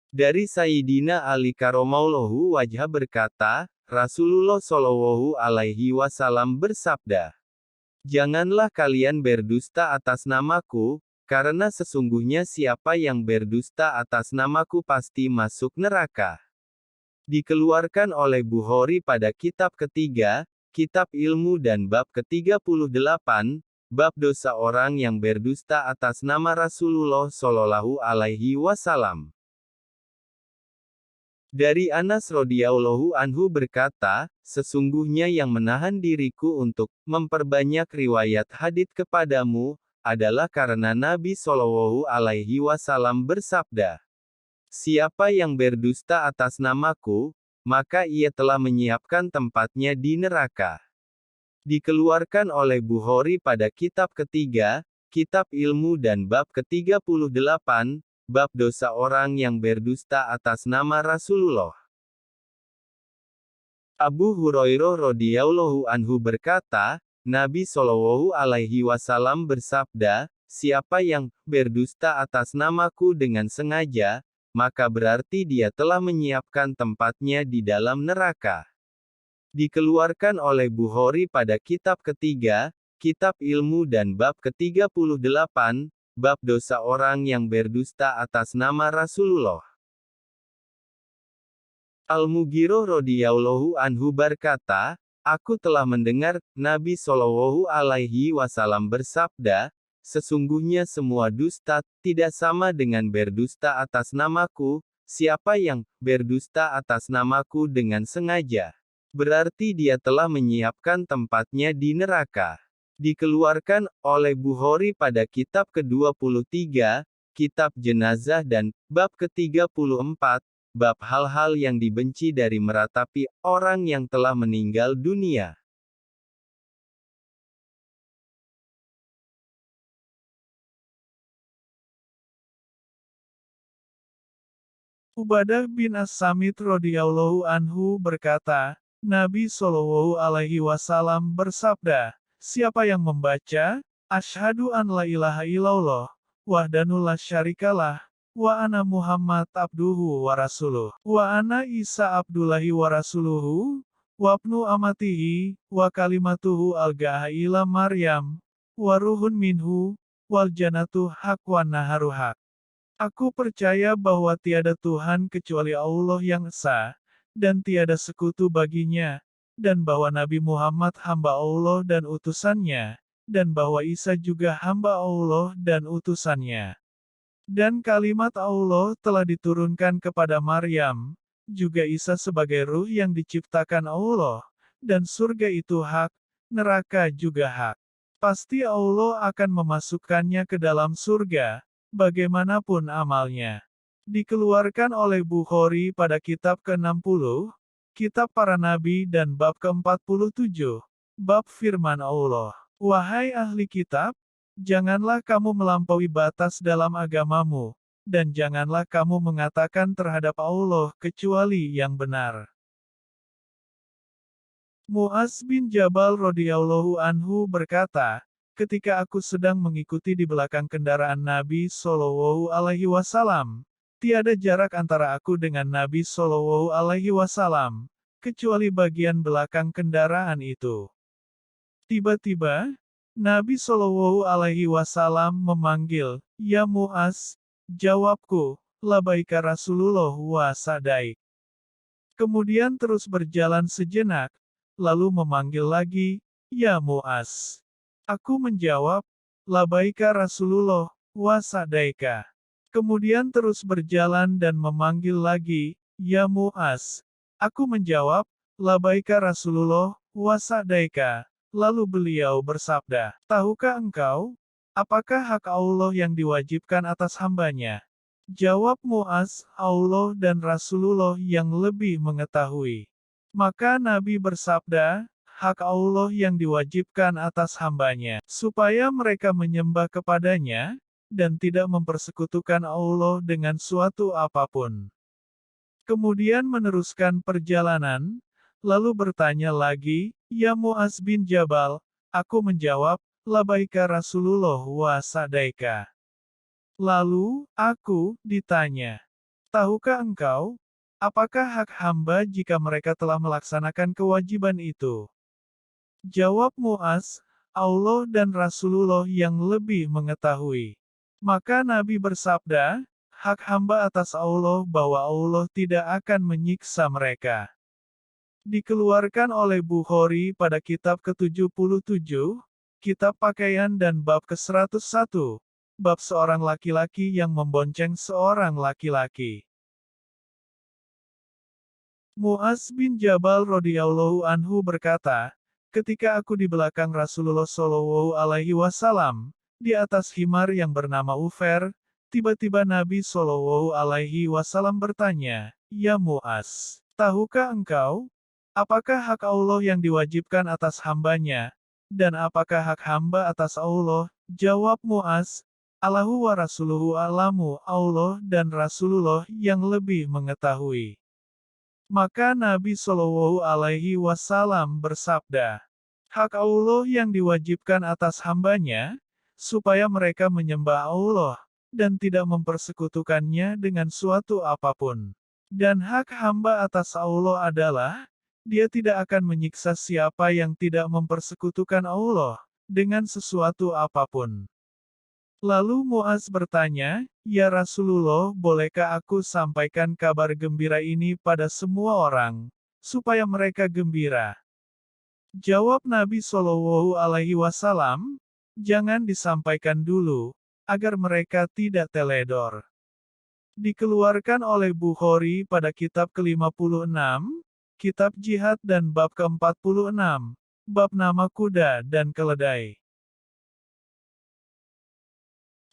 Dari Sayyidina Ali Karomaulahu wajha berkata, Rasulullah Shallallahu Alaihi Wasallam bersabda, "Janganlah kalian berdusta atas namaku, karena sesungguhnya siapa yang berdusta atas namaku pasti masuk neraka." Dikeluarkan oleh Bukhari pada kitab ketiga, Kitab Ilmu dan bab ke-38, bab dosa orang yang berdusta atas nama Rasulullah Shallallahu Alaihi Wasallam. Dari Anas radhiyallahu anhu berkata, sesungguhnya yang menahan diriku untuk memperbanyak riwayat hadits kepadamu, adalah karena Nabi Shallallahu Alaihi Wasallam bersabda, "Siapa yang berdusta atas namaku, maka ia telah menyiapkan tempatnya di neraka." Dikeluarkan oleh Bukhari pada kitab ketiga, Kitab Ilmu dan bab ke-38, bab dosa orang yang berdusta atas nama Rasulullah. Abu Hurairah radhiyallahu anhu berkata, Nabi Shallallahu Alaihi Wasallam bersabda, "Siapa yang berdusta atas namaku dengan sengaja, maka berarti dia telah menyiapkan tempatnya di dalam neraka." Dikeluarkan oleh Bukhari pada kitab ketiga, Kitab Ilmu dan bab ke-38, bab dosa orang yang berdusta atas nama Rasulullah. Al-Mughirah radhiyallahu anhu berkata, aku telah mendengar Nabi Shallallahu Alaihi Wasallam bersabda, sesungguhnya semua dusta tidak sama dengan berdusta atas namaku. Siapa yang berdusta atas namaku dengan sengaja, berarti dia telah menyiapkan tempatnya di neraka. Dikeluarkan oleh Bukhari pada kitab ke-23, Kitab Jenazah dan bab ke-34, bab hal-hal yang dibenci dari meratapi orang yang telah meninggal dunia. Ubadah bin As-Samit radhiyallahu anhu berkata, Nabi Shallallahu Alaihi Wasallam bersabda, siapa yang membaca, Asyhadu an la ilaha illallah, wahdahu la syarikalah, wa ana Muhammad abduhu wa rasuluh, wa ana Isa abdullahi wa rasuluhu, wa ibnu amatihi, wa kalimatuhu algaha ila Maryam, wa ruhun minhu, wal jannatu haq wa naharu haq. Aku percaya bahwa tiada Tuhan kecuali Allah yang Esa, dan tiada sekutu baginya, dan bahwa Nabi Muhammad hamba Allah dan utusannya, dan bahwa Isa juga hamba Allah dan utusannya. Dan kalimat Allah telah diturunkan kepada Maryam, juga Isa sebagai ruh yang diciptakan Allah, dan surga itu hak, neraka juga hak. Pasti Allah akan memasukkannya ke dalam surga, bagaimanapun amalnya. Dikeluarkan oleh Bukhari pada kitab ke-60, Kitab Para Nabi dan bab ke-47, bab firman Allah. Wahai ahli kitab, janganlah kamu melampaui batas dalam agamamu, dan janganlah kamu mengatakan terhadap Allah kecuali yang benar. Mu'az bin Jabal radhiyallahu anhu berkata, ketika aku sedang mengikuti di belakang kendaraan Nabi Shallallahu Alaihi Wasallam, tiada jarak antara aku dengan Nabi Shallallahu Alaihi Wasallam, kecuali bagian belakang kendaraan itu. Tiba-tiba, Nabi Shallallahu Alaihi Wasallam memanggil, Ya Mu'az, jawabku, Labaika Rasulullah wa sadaik. Kemudian terus berjalan sejenak, lalu memanggil lagi, Ya Mu'az. Aku menjawab, Labaika Rasulullah, wa sadaika. Kemudian terus berjalan dan memanggil lagi, Ya Mu'az. Aku menjawab, Labaika Rasulullah, wa sadaika. Lalu beliau bersabda, tahukah engkau, apakah hak Allah yang diwajibkan atas hambanya? Jawab Mu'az, Allah dan Rasulullah yang lebih mengetahui. Maka Nabi bersabda, hak Allah yang diwajibkan atas hambanya, supaya mereka menyembah kepadanya, dan tidak mempersekutukan Allah dengan suatu apapun. Kemudian meneruskan perjalanan, lalu bertanya lagi, Ya Mu'az bin Jabal, aku menjawab, Labaika Rasulullah wa sadaika. Lalu, aku ditanya, Tahukah engkau, apakah hak hamba jika mereka telah melaksanakan kewajiban itu? Jawab Muaz, Allah dan Rasulullah yang lebih mengetahui. Maka Nabi bersabda, hak hamba atas Allah bahwa Allah tidak akan menyiksa mereka. Dikeluarkan oleh Bukhari pada kitab ke-77, kitab pakaian dan bab ke-101, bab seorang laki-laki yang membonceng seorang laki-laki. Muaz bin Jabal radhiyallahu anhu berkata, ketika aku di belakang Rasulullah Shallallahu alaihi wasallam, di atas himar yang bernama Ufer, tiba-tiba Nabi Shallallahu alaihi wasallam bertanya, "Ya Muaz, tahukah engkau, apakah hak Allah yang diwajibkan atas hambanya, dan apakah hak hamba atas Allah?" Jawab Muaz, "Allahu wa rasuluhu a'lamu, Allah dan Rasulullah yang lebih mengetahui." Maka Nabi Shallallahu Alaihi Wasallam bersabda, hak Allah yang diwajibkan atas hambanya, supaya mereka menyembah Allah, dan tidak mempersekutukannya dengan suatu apapun. Dan hak hamba atas Allah adalah, dia tidak akan menyiksa siapa yang tidak mempersekutukan Allah, dengan sesuatu apapun. Lalu Muaz bertanya, "Ya Rasulullah, bolehkah aku sampaikan kabar gembira ini pada semua orang, supaya mereka gembira?" Jawab Nabi Shallallahu Alaihi Wasallam, "Jangan disampaikan dulu, agar mereka tidak teledor." Dikeluarkan oleh Bukhari pada kitab ke-56, kitab jihad dan bab ke-46, bab nama kuda dan keledai.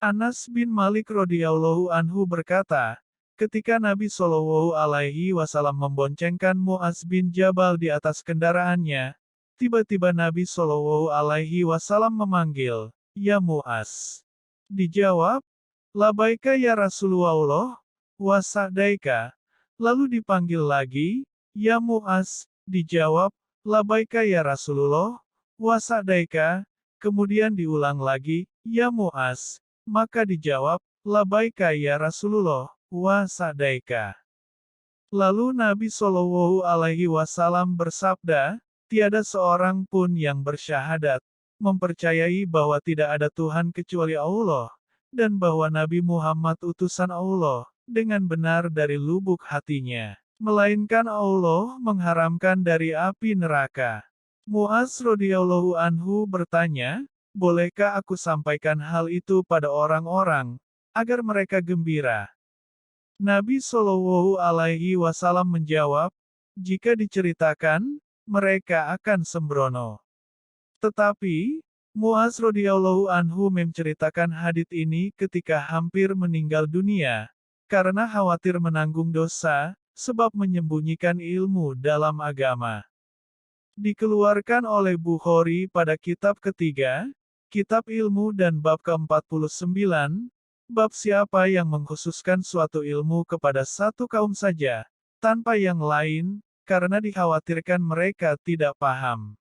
Anas bin Malik radhiyallahu anhu berkata, ketika Nabi Shallallahu alaihi wasallam memboncengkan Muaz bin Jabal di atas kendaraannya, tiba-tiba Nabi Shallallahu alaihi wasallam memanggil, "Ya Muaz." Dijawab, "Labaika ya Rasulullah, wa sa'daika." Lalu dipanggil lagi, "Ya Muaz." Dijawab, "Labaika ya Rasulullah, wa sa'daika." Kemudian diulang lagi, "Ya Muaz." Maka dijawab, "Labaika ya Rasulullah, wa sa'daika." Lalu Nabi Shallallahu alaihi wasallam bersabda, tiada seorang pun yang bersyahadat, mempercayai bahwa tidak ada Tuhan kecuali Allah, dan bahwa Nabi Muhammad utusan Allah, dengan benar dari lubuk hatinya. Melainkan Allah mengharamkan dari api neraka. Muaz radhiyallahu anhu bertanya, bolehkah aku sampaikan hal itu pada orang-orang, agar mereka gembira? Nabi Shallallahu Alaihi Wasallam menjawab, jika diceritakan, mereka akan sembrono. Tetapi, Muaz radhiyallahu anhu menceritakan hadits ini ketika hampir meninggal dunia, karena khawatir menanggung dosa, sebab menyembunyikan ilmu dalam agama. Dikeluarkan oleh Bukhari pada kitab ketiga, Kitab Ilmu dan bab ke-49, bab siapa yang mengkhususkan suatu ilmu kepada satu kaum saja, tanpa yang lain, karena dikhawatirkan mereka tidak paham.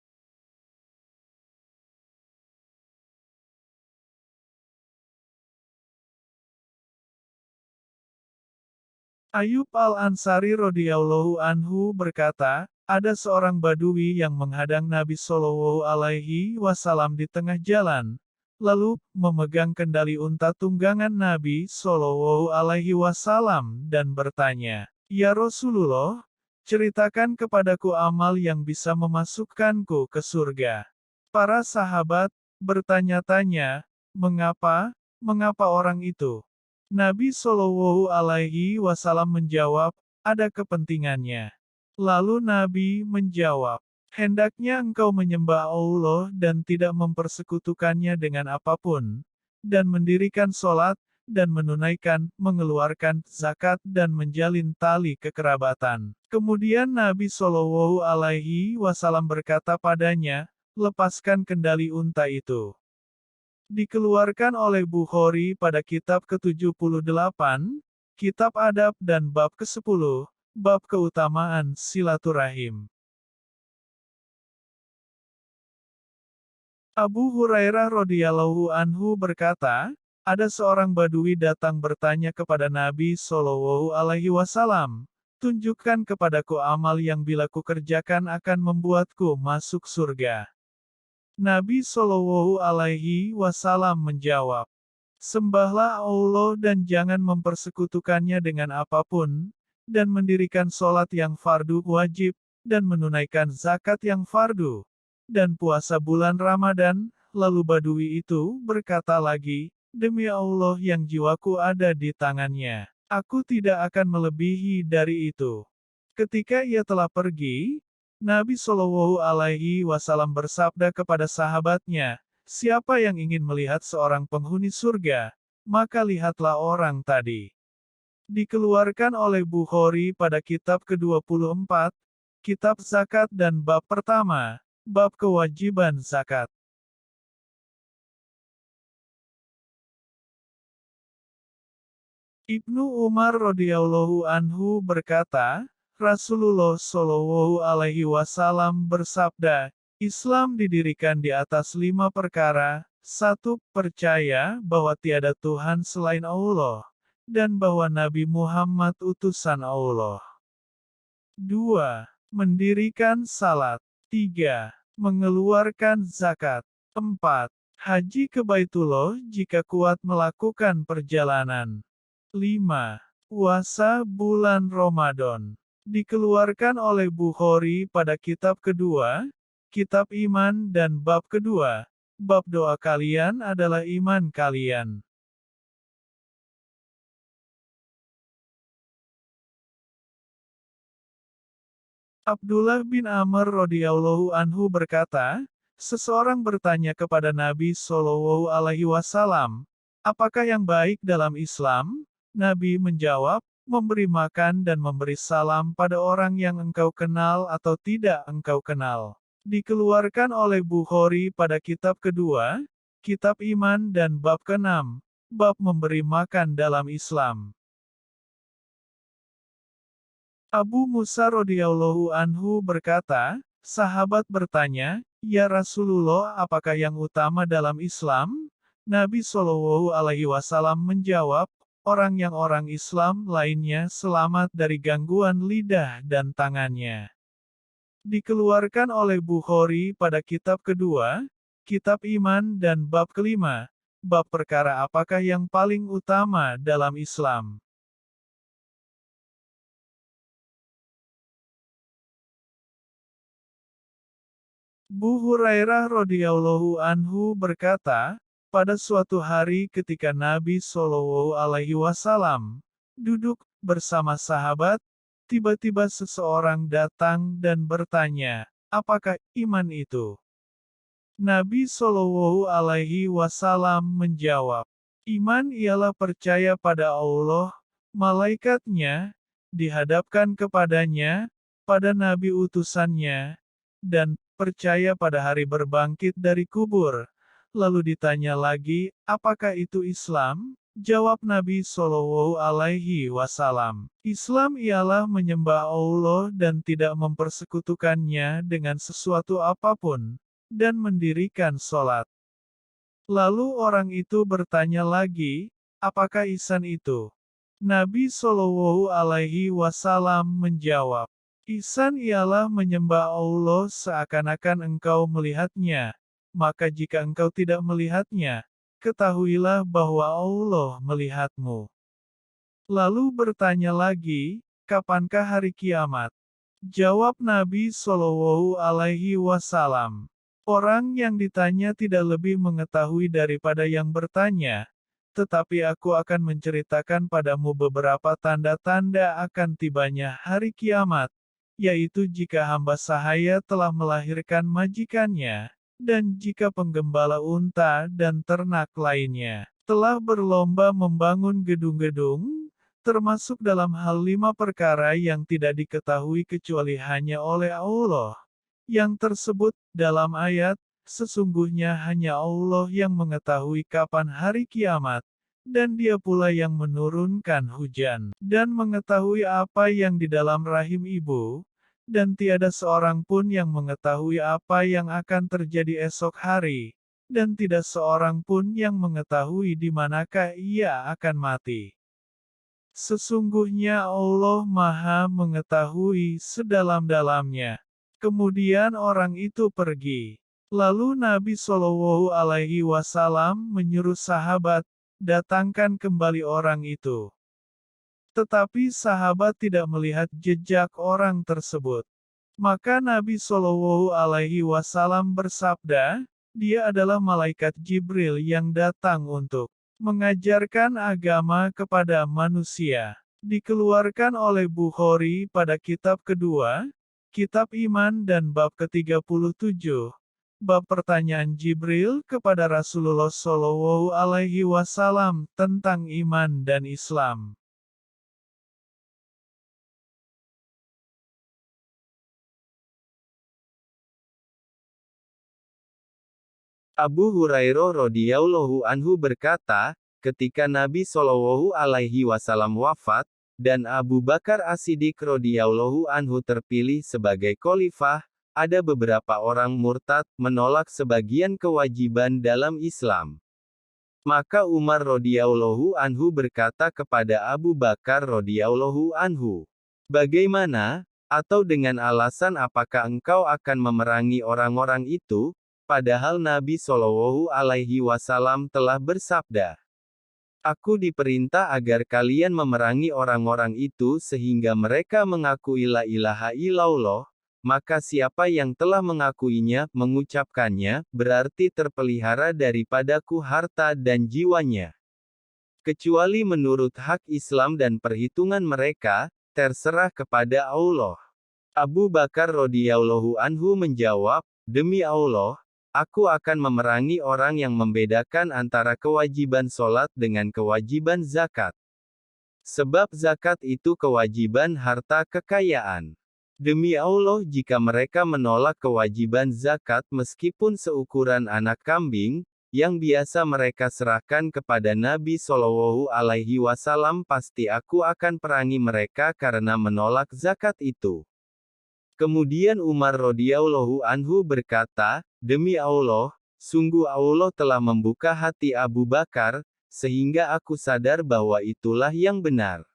Ayub al-Ansari radhiyallahu anhu berkata, ada seorang Badui yang menghadang Nabi Shallallahu alaihi wasallam di tengah jalan, lalu memegang kendali unta tunggangan Nabi Shallallahu alaihi wasallam dan bertanya, "Ya Rasulullah, ceritakan kepadaku amal yang bisa memasukkanku ke surga." Para sahabat bertanya-tanya, "Mengapa? Mengapa orang itu?" Nabi Shallallahu alaihi wasallam menjawab, "Ada kepentingannya." Lalu Nabi menjawab, "Hendaknya engkau menyembah Allah dan tidak mempersekutukannya dengan apapun, dan mendirikan sholat, dan menunaikan, mengeluarkan zakat dan menjalin tali kekerabatan." Kemudian Nabi Shallallahu alaihi wasallam berkata padanya, "Lepaskan kendali unta itu." Dikeluarkan oleh Bukhari pada kitab ke-78, Kitab Adab dan bab ke-10, bab keutamaan silaturahim. Abu Hurairah radhiyallahu anhu berkata, Ada seorang Badui datang bertanya kepada Nabi Shallallahu Alaihi Wasallam, tunjukkan kepadaku amal yang bila kukerjakan akan membuatku masuk surga. Nabi Shallallahu Alaihi Wasallam menjawab, sembahlah Allah dan jangan mempersekutukannya dengan apapun, dan mendirikan sholat yang fardu wajib, dan menunaikan zakat yang fardu, dan puasa bulan Ramadan. Lalu Badui itu berkata lagi, demi Allah yang jiwaku ada di tangannya, aku tidak akan melebihi dari itu. Ketika ia telah pergi, Nabi Shallallahu Alaihi Wasallam bersabda kepada sahabatnya, siapa yang ingin melihat seorang penghuni surga, maka lihatlah orang tadi. Dikeluarkan oleh Bukhari pada kitab ke-24, kitab zakat dan bab pertama, bab kewajiban zakat. Ibnu Umar radhiyallahu anhu berkata, Rasulullah shallallahu alaihi wasallam bersabda, Islam didirikan di atas 5 perkara. 1. Percaya bahwa tiada Tuhan selain Allah, dan bahwa Nabi Muhammad utusan Allah. 2. Mendirikan salat. 3. Mengeluarkan zakat. 4. Haji ke Baitullah jika kuat melakukan perjalanan. 5. Puasa bulan Ramadan. Dikeluarkan oleh Bukhari pada kitab kedua, kitab iman dan bab kedua, bab doa kalian adalah iman kalian. Abdullah bin Amr radhiyallahu anhu berkata, seseorang bertanya kepada Nabi Shallallahu Alaihi Wasallam, apakah yang baik dalam Islam? Nabi menjawab, memberi makan dan memberi salam pada orang yang engkau kenal atau tidak engkau kenal. Dikeluarkan oleh Bukhari pada kitab kedua, kitab iman dan bab ke-6, bab memberi makan dalam Islam. Abu Musa radhiyallahu anhu berkata, sahabat bertanya, ya Rasulullah, apakah yang utama dalam Islam? Nabi Shallallahu Alaihi Wasallam menjawab, orang Islam lainnya selamat dari gangguan lidah dan tangannya. Dikeluarkan oleh Bukhari pada kitab kedua, kitab iman dan bab kelima, bab perkara apakah yang paling utama dalam Islam. Abu Hurairah radhiyallahu anhu berkata, pada suatu hari ketika Nabi Shallallahu Alaihi Wasallam duduk bersama sahabat, tiba-tiba seseorang datang dan bertanya, apakah iman itu? Nabi Shallallahu Alaihi Wasallam menjawab, iman ialah percaya pada Allah, malaikatnya, dihadapkan kepadanya, pada nabi utusannya, dan percaya pada hari berbangkit dari kubur. Lalu ditanya lagi, apakah itu Islam? Jawab Nabi Shallallahu Alaihi Wasallam, Islam ialah menyembah Allah dan tidak mempersekutukannya dengan sesuatu apapun, dan mendirikan sholat. Lalu orang itu bertanya lagi, apakah ihsan itu? Nabi Shallallahu Alaihi Wasallam menjawab, ihsan ialah menyembah Allah seakan-akan engkau melihatnya. Maka jika engkau tidak melihatnya, ketahuilah bahwa Allah melihatmu. Lalu bertanya lagi, kapankah hari kiamat? Jawab Nabi Shallallahu Alaihi Wasallam, orang yang ditanya tidak lebih mengetahui daripada yang bertanya, tetapi aku akan menceritakan padamu beberapa tanda-tanda akan tibanya hari kiamat, yaitu jika hamba sahaya telah melahirkan majikannya, dan jika penggembala unta dan ternak lainnya telah berlomba membangun gedung-gedung, termasuk dalam hal 5 perkara yang tidak diketahui kecuali hanya oleh Allah. Yang tersebut dalam ayat, sesungguhnya hanya Allah yang mengetahui kapan hari kiamat, dan Dia pula yang menurunkan hujan, dan mengetahui apa yang di dalam rahim ibu, dan tiada seorang pun yang mengetahui apa yang akan terjadi esok hari, dan tidak seorang pun yang mengetahui di manakah ia akan mati. Sesungguhnya Allah Maha Mengetahui sedalam-dalamnya. Kemudian orang itu pergi. Lalu Nabi Shallallahu Alaihi Wasallam menyuruh sahabat, datangkan kembali orang itu. Tetapi sahabat tidak melihat jejak orang tersebut. Maka Nabi Shallallahu Alaihi Wasallam bersabda, dia adalah malaikat Jibril yang datang untuk mengajarkan agama kepada manusia. Dikeluarkan oleh Bukhari pada kitab kedua, kitab iman dan bab ke-37. Bab pertanyaan Jibril kepada Rasulullah Shallallahu Alaihi Wasallam tentang iman dan Islam. Abu Hurairah radhiyallahu anhu berkata, ketika Nabi Shallallahu alaihi wasallam wafat, dan Abu Bakar As-Siddiq radhiyallahu anhu terpilih sebagai khalifah, ada beberapa orang murtad menolak sebagian kewajiban dalam Islam. Maka Umar radhiyallahu anhu berkata kepada Abu Bakar radhiyallahu anhu, "Bagaimana, atau dengan alasan apakah engkau akan memerangi orang-orang itu? Padahal Nabi Shallallahu Alaihi Wasallam telah bersabda, Aku diperintah agar kalian memerangi orang-orang itu sehingga mereka mengakui la ilaha illallah, maka siapa yang telah mengakuinya, mengucapkannya, berarti terpelihara daripadaku harta dan jiwanya. Kecuali menurut hak Islam dan perhitungan mereka, terserah kepada Allah." Abu Bakar radhiyallahu anhu menjawab, "Demi Allah, aku akan memerangi orang yang membedakan antara kewajiban sholat dengan kewajiban zakat. Sebab zakat itu kewajiban harta kekayaan. Demi Allah jika mereka menolak kewajiban zakat meskipun seukuran anak kambing, yang biasa mereka serahkan kepada Nabi Shallallahu Alaihi Wasallam pasti aku akan perangi mereka karena menolak zakat itu." Kemudian Umar radhiyallahu anhu berkata, "Demi Allah, sungguh Allah telah membuka hati Abu Bakar, sehingga aku sadar bahwa itulah yang benar."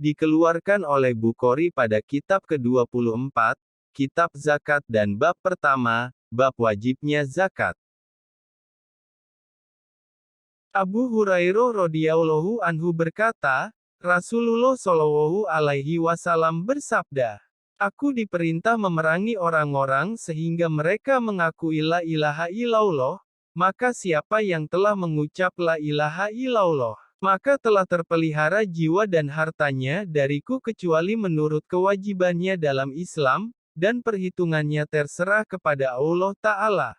Dikeluarkan oleh Bukhari pada kitab ke-24, kitab zakat dan bab pertama, bab wajibnya zakat. Abu Hurairah radhiyallahu anhu berkata, Rasulullah shallallahu alaihi wasallam bersabda, "Aku diperintah memerangi orang-orang sehingga mereka mengakui la ilaha illallah, maka siapa yang telah mengucap la ilaha illallah, maka telah terpelihara jiwa dan hartanya dariku kecuali menurut kewajibannya dalam Islam, dan perhitungannya terserah kepada Allah Ta'ala."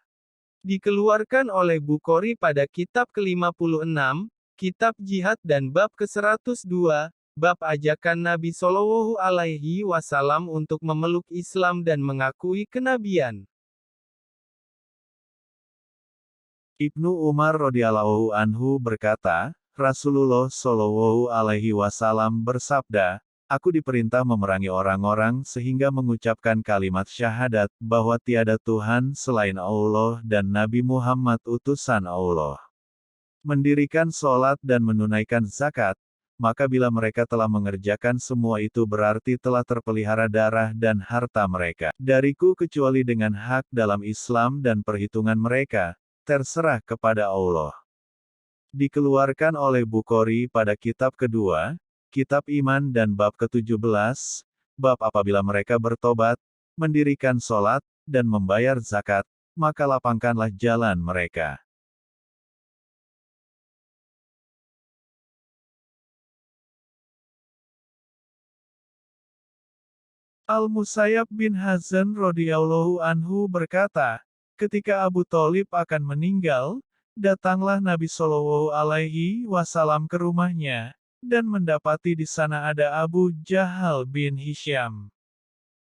Dikeluarkan oleh Bukhari pada kitab ke-56, kitab jihad dan bab ke-102, bab ajakan Nabi Shallallahu Alaihi Wasallam untuk memeluk Islam dan mengakui kenabian. Ibnu Umar radhiyallahu anhu berkata, Rasulullah Shallallahu Alaihi Wasallam bersabda, "Aku diperintah memerangi orang-orang sehingga mengucapkan kalimat syahadat bahwa tiada Tuhan selain Allah dan Nabi Muhammad utusan Allah. Mendirikan sholat dan menunaikan zakat, maka bila mereka telah mengerjakan semua itu berarti telah terpelihara darah dan harta mereka dariku kecuali dengan hak dalam Islam dan perhitungan mereka, terserah kepada Allah." Dikeluarkan oleh Bukhari pada kitab kedua, kitab iman dan bab ke-17, bab apabila mereka bertobat, mendirikan sholat, dan membayar zakat, maka lapangkanlah jalan mereka. Al-Musayyab bin Hazan radhiyallahu anhu berkata, ketika Abu Thalib akan meninggal, datanglah Nabi Shallallahu Alaihi Wasallam ke rumahnya, dan mendapati di sana ada Abu Jahal bin Hisham,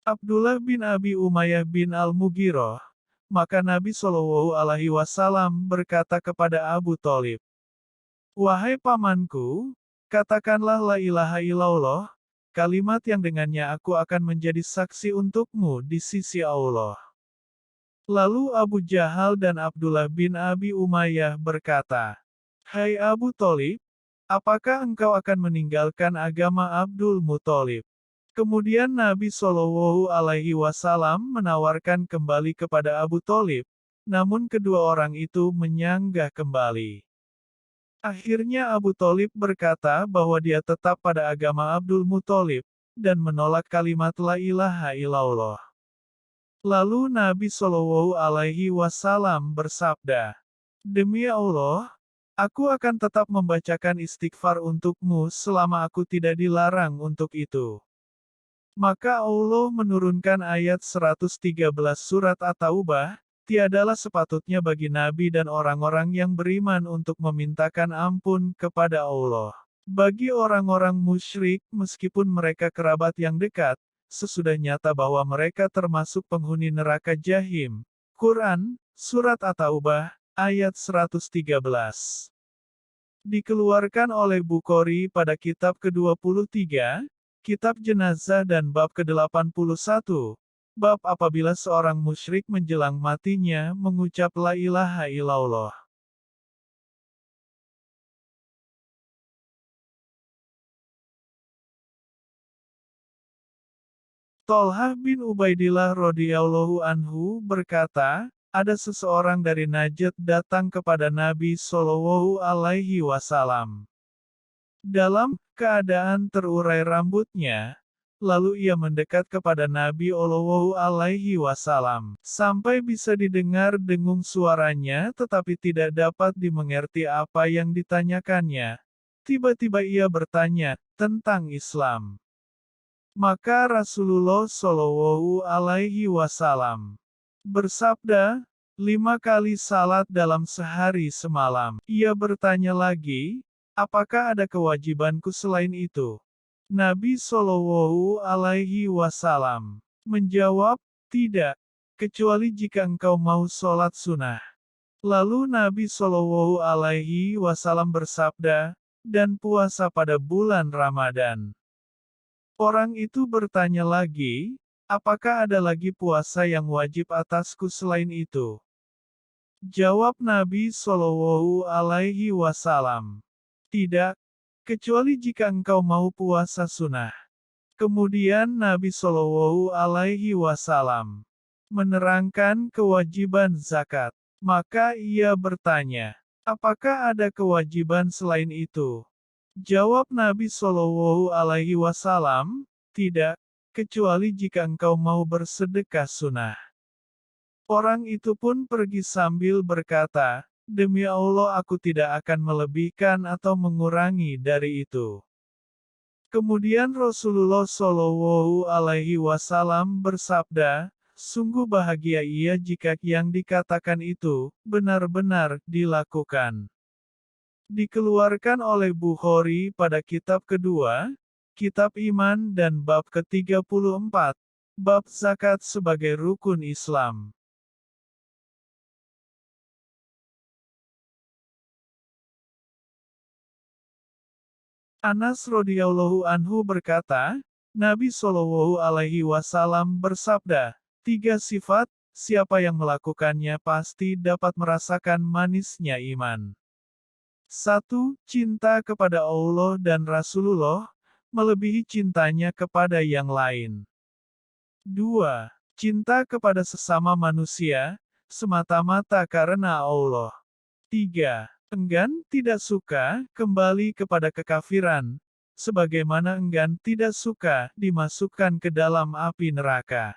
Abdullah bin Abi Umayyah bin Al-Mughirah. Maka Nabi Shallallahu Alaihi Wasallam berkata kepada Abu Thalib, "Wahai pamanku, katakanlah la ilaha illallah, kalimat yang dengannya aku akan menjadi saksi untukmu di sisi Allah." Lalu Abu Jahal dan Abdullah bin Abi Umayyah berkata, "Hai Abu Tholib, apakah engkau akan meninggalkan agama Abdul Muthalib?" Kemudian Nabi Shallallahu Alaihi Wasallam menawarkan kembali kepada Abu Tholib, namun kedua orang itu menyanggah kembali. Akhirnya Abu Tholib berkata bahwa dia tetap pada agama Abdul Muthalib, dan menolak kalimat la ilaha illallah. Lalu Nabi Shallallahu Alaihi Wasallam bersabda, "Demi Allah, aku akan tetap membacakan istighfar untukmu selama aku tidak dilarang untuk itu." Maka Allah menurunkan ayat 113 surat At-Taubah, tiadalah sepatutnya bagi Nabi dan orang-orang yang beriman untuk memintakan ampun kepada Allah. Bagi orang-orang musyrik, meskipun mereka kerabat yang dekat, sesudah nyata bahwa mereka termasuk penghuni neraka Jahim. Quran, Surat At-Taubah, ayat 113. Dikeluarkan oleh Bukhari pada kitab ke-23, Kitab Jenazah dan bab ke-81. Bab apabila seorang musyrik menjelang matinya mengucap la ilaha illallah. Tolhah bin Ubaidillah radhiyallahu anhu berkata, ada seseorang dari Najd datang kepada Nabi Shallallahu Alaihi Wasallam. Dalam keadaan terurai rambutnya, lalu ia mendekat kepada Nabi Shallallahu Alaihi Wasallam, sampai bisa didengar dengung suaranya tetapi tidak dapat dimengerti apa yang ditanyakannya. Tiba-tiba ia bertanya tentang Islam. Maka Rasulullah Shallallahu Alaihi Wasallam bersabda, 5 kali salat dalam sehari semalam. Ia bertanya lagi, apakah ada kewajibanku selain itu? Nabi Shallallahu Alaihi Wasallam menjawab, tidak, kecuali jika engkau mau sholat sunnah. Lalu Nabi Shallallahu Alaihi Wasallam bersabda, dan puasa pada bulan Ramadan. Orang itu bertanya lagi, apakah ada lagi puasa yang wajib atasku selain itu? Jawab Nabi Shallallahu Alaihi Wasallam, tidak, kecuali jika engkau mau puasa sunnah. Kemudian Nabi Shallallahu Alaihi Wasallam menerangkan kewajiban zakat. Maka ia bertanya, apakah ada kewajiban selain itu? Jawab Nabi Shallallahu Alaihi Wasallam, tidak, kecuali jika engkau mau bersedekah sunnah. Orang itu pun pergi sambil berkata, demi Allah aku tidak akan melebihkan atau mengurangi dari itu. Kemudian Rasulullah Shallallahu Alaihi Wasallam bersabda, sungguh bahagia ia jika yang dikatakan itu benar-benar dilakukan. Dikeluarkan oleh Bukhari pada kitab kedua, Kitab Iman dan bab ke-34, bab zakat sebagai rukun Islam. Anas radhiyallahu anhu berkata, Nabi Shallallahu Alaihi Wasallam bersabda, 3 sifat, siapa yang melakukannya pasti dapat merasakan manisnya iman. 1. Cinta kepada Allah dan Rasulullah, melebihi cintanya kepada yang lain. 2. Cinta kepada sesama manusia, semata-mata karena Allah. 3. Enggan tidak suka kembali kepada kekafiran, sebagaimana enggan tidak suka dimasukkan ke dalam api neraka.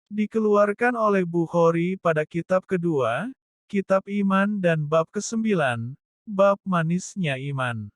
Dikeluarkan oleh Bukhari pada kitab kedua, Kitab Iman dan bab ke-9, bab manisnya iman.